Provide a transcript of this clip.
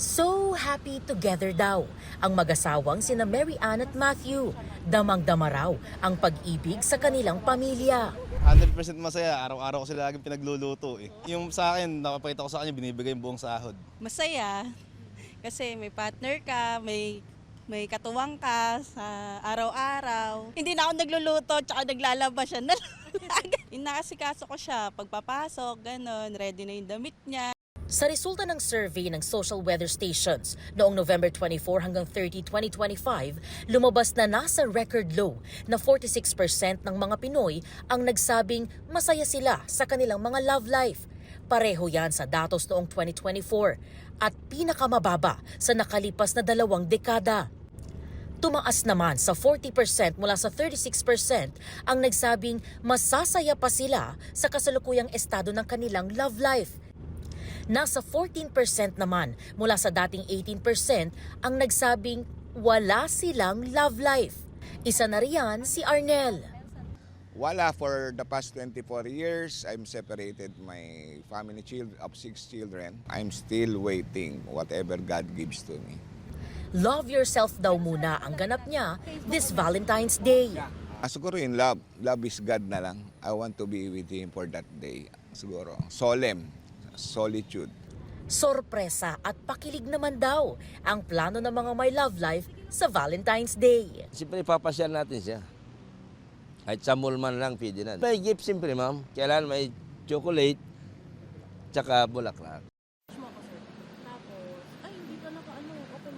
So happy together daw ang mag-asawang sina Mary Ann at Matthew. Damang-dama raw ang pag-ibig sa kanilang pamilya. 100% masaya. Araw-araw ko sila laging pinagluluto eh. Yung sa akin, nakapakita ko sa kanya, binibigay yung buong sahod. Masaya kasi may partner ka, may katuwang ka sa araw-araw. Hindi na ako nagluluto tsaka naglalaba siya na Inaasikaso ko siya, pagpapasok, ganon, ready na yung damit niya. Sa resulta ng survey ng social weather stations noong November 24 hanggang 30, 2025, lumabas na nasa record low na 46% ng mga Pinoy ang nagsabing masaya sila sa kanilang mga love life. Pareho yan sa datos noong 2024 at pinakamababa sa nakalipas na 2 dekada. Tumaas naman sa 40% mula sa 36% ang nagsabing masasaya pa sila sa kasalukuyang estado ng kanilang love life. Nasa 14% naman mula sa dating 18% ang nagsabing wala silang love life. Isa na riyan si Arnel. Wala for the past 24 years. I'm separated my family of 6 children. I'm still waiting whatever God gives to me. Love yourself daw muna ang ganap niya this Valentine's Day. Siguro in love. Love is God na lang. I want to be with Him for that day. Siguro. Solemn. Solitude. Sorpresa at pakilig naman daw ang plano ng mga may love life sa Valentine's Day. Siyempre, papasyal natin siya. Kahit sa mall man lang, pwede na. May gift siyempre, ma'am. Kailangan may chocolate, tsaka bulaklak.